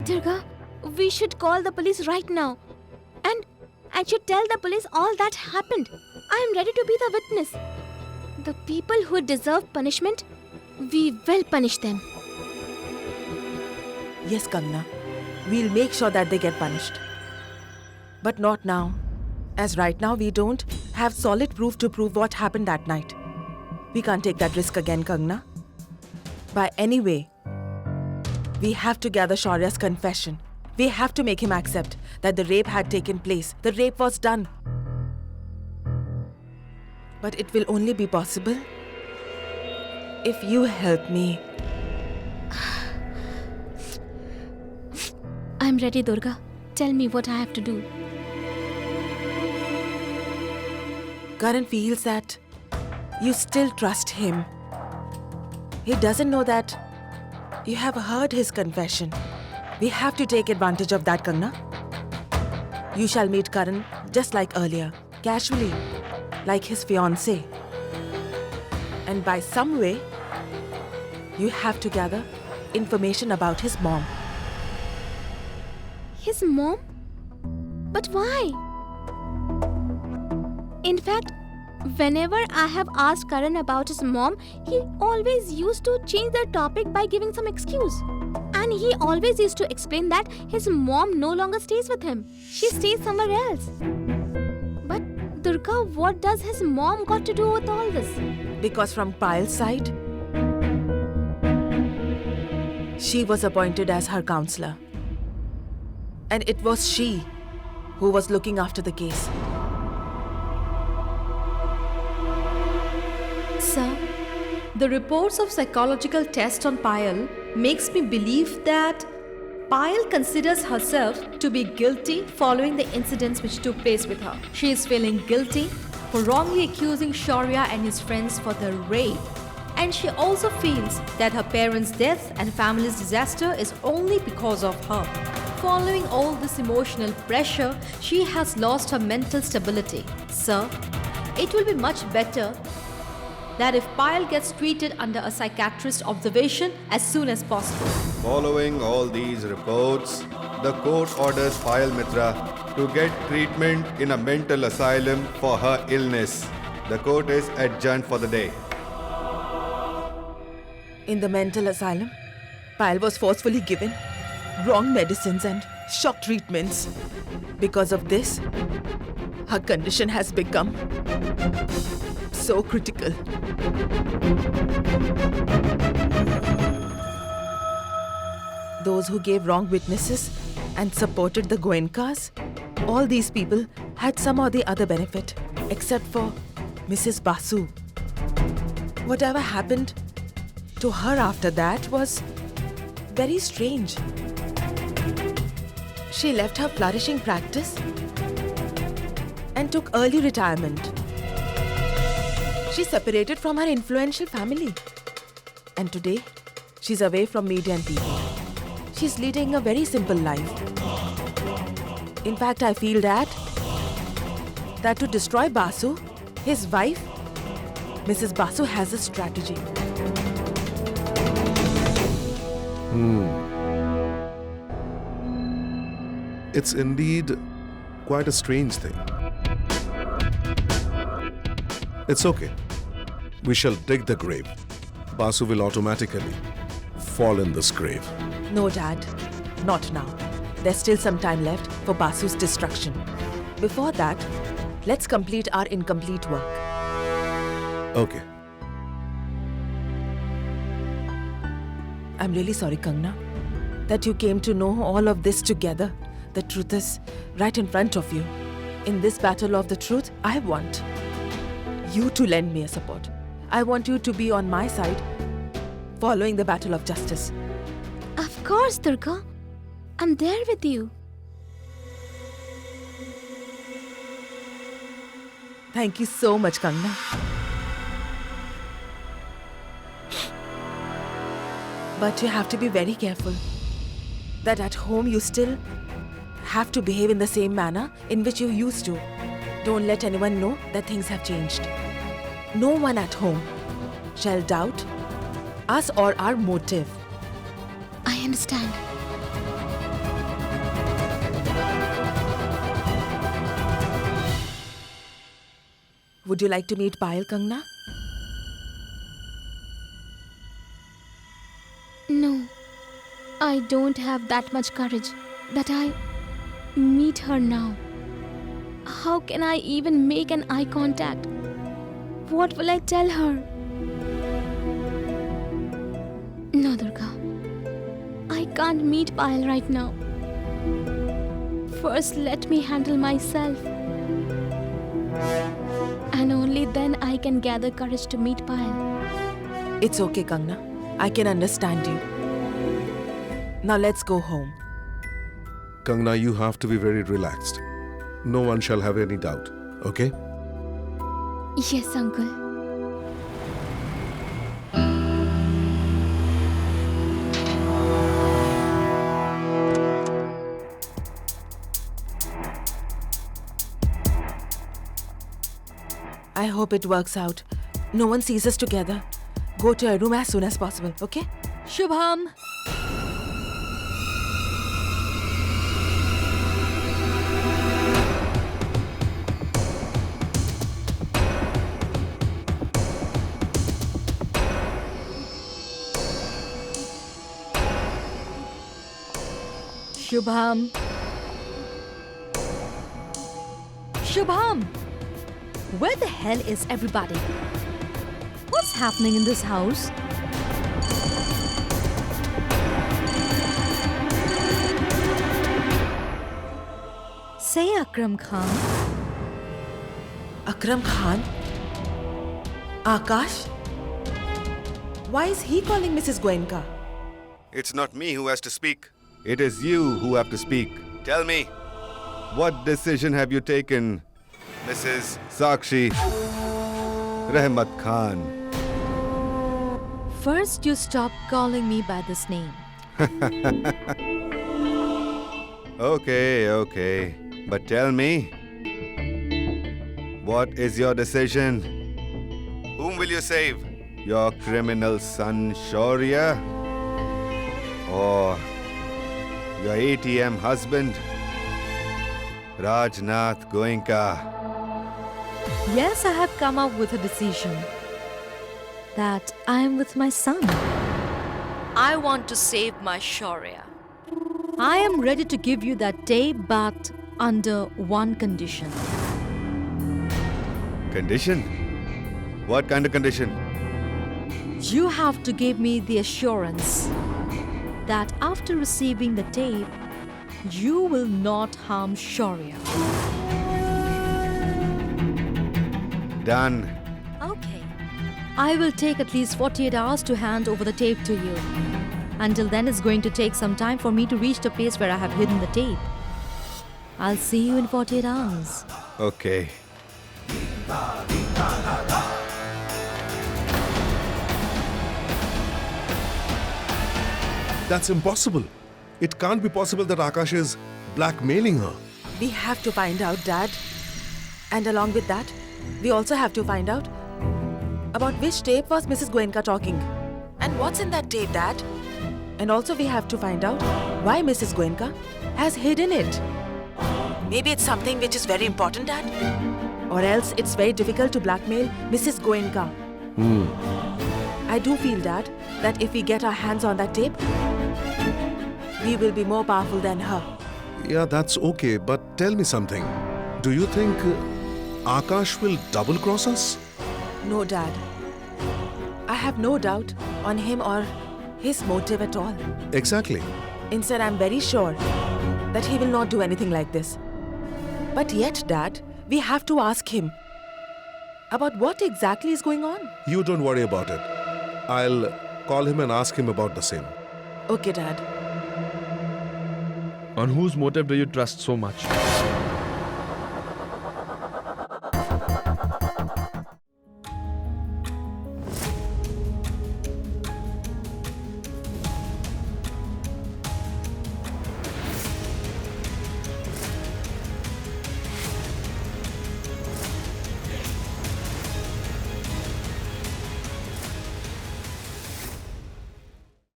Durga, we should call the police right now. And should tell the police all that happened. I am ready to be the witness. The people who deserve punishment, we will punish them. Yes, Kangna. We'll make sure that they get punished. But not now. As right now we don't have solid proof to prove what happened that night. We can't take that risk again, Kangna. By any way, we have to gather Shaurya's confession. We have to make him accept that the rape had taken place. The rape was done. But it will only be possible if you help me. I'm ready, Durga. Tell me what I have to do. Karan feels that you still trust him. He doesn't know that you have heard his confession. We have to take advantage of that, Kangna. You shall meet Karan just like earlier, casually, like his fiancée. And by some way, you have to gather information about his mom. His mom? But why? In fact, whenever I have asked Karan about his mom, he always used to change the topic by giving some excuse. And he always used to explain that his mom no longer stays with him. She stays somewhere else. But Durga, what does his mom got to do with all this? Because from Payal's side, she was appointed as her counselor. And it was she who was looking after the case. Sir, the reports of psychological test on Payal makes me believe that Payal considers herself to be guilty following the incidents which took place with her. She is feeling guilty for wrongly accusing Shaurya and his friends for the rape. And she also feels that her parents' death and family's disaster is only because of her. Following all this emotional pressure, she has lost her mental stability. Sir, it will be much better that if Payal gets treated under a psychiatrist's observation as soon as possible. Following all these reports, the court orders Payal Mitra to get treatment in a mental asylum for her illness. The court is adjourned for the day. In the mental asylum, Payal was forcefully given wrong medicines and shock treatments. Because of this, her condition has become so critical. Those who gave wrong witnesses and supported the Goenkas, all these people had some or the other benefit, except for Mrs. Basu. Whatever happened to her after that was very strange. She left her flourishing practice and took early retirement. She separated from her influential family. And today, she's away from media and people. She's leading a very simple life. In fact, I feel that to destroy Basu, his wife, Mrs. Basu has a strategy. It's indeed quite a strange thing. It's okay. We shall dig the grave. Basu will automatically fall in this grave. No, Dad. Not now. There's still some time left for Basu's destruction. Before that, let's complete our incomplete work. Okay. I'm really sorry, Kangna, that you came to know all of this together. The truth is right in front of you. In this battle of the truth, I want you to lend me a support. I want you to be on my side, following the battle of justice. Of course, Durga. I'm there with you. Thank you so much, Kangna. But you have to be very careful that at home you still have to behave in the same manner in which you used to. Don't let anyone know that things have changed. No one at home shall doubt us or our motive. I understand. Would you like to meet Payal, Kangna? No, I don't have that much courage that I meet her now. How can I even make an eye contact? What will I tell her? No, Durga. I can't meet Payal right now. First, let me handle myself. And only then I can gather courage to meet Payal. It's okay, Kangna. I can understand you. Now let's go home. Kangna, you have to be very relaxed. No one shall have any doubt, okay? Yes, uncle. I hope it works out. No one sees us together. Go to your room as soon as possible, okay? Shubham! Shubham! Shubham! Where the hell is everybody? What's happening in this house? Say, Akram Khan. Akram Khan? Akash? Why is he calling Mrs. Goenka? It's not me who has to speak. It is you who have to speak. Tell me, what decision have you taken, Mrs. Sakshi Rahmat Khan? First, you stop calling me by this name. Okay. But tell me, what is your decision? Whom will you save? Your criminal son Shaurya? Or your ATM husband, Rajnath Goenka? Yes, I have come up with a decision that I am with my son. I want to save my Shaurya. I am ready to give you that day, but under one condition. Condition? What kind of condition? You have to give me the assurance that after receiving the tape, you will not harm Shaurya. Done. Okay. I will take at least 48 hours to hand over the tape to you. Until then, it's going to take some time for me to reach the place where I have hidden the tape. I'll see you in 48 hours. Okay. That's impossible. It can't be possible that Akash is blackmailing her. We have to find out, Dad. And along with that, we also have to find out about which tape was Mrs. Goenka talking. And what's in that tape, Dad? And also we have to find out why Mrs. Goenka has hidden it. Maybe it's something which is very important, Dad. Or else it's very difficult to blackmail Mrs. Goenka. I do feel, Dad, that if we get our hands on that tape, we will be more powerful than her. Yeah, that's okay, but tell me something. Do you think Akash will double-cross us? No, Dad. I have no doubt on him or his motive at all. Exactly. Instead, I'm very sure that he will not do anything like this. But yet, Dad, we have to ask him about what exactly is going on. You don't worry about it. I'll call him and ask him about the same. Okay, Dad. On whose motive do you trust so much?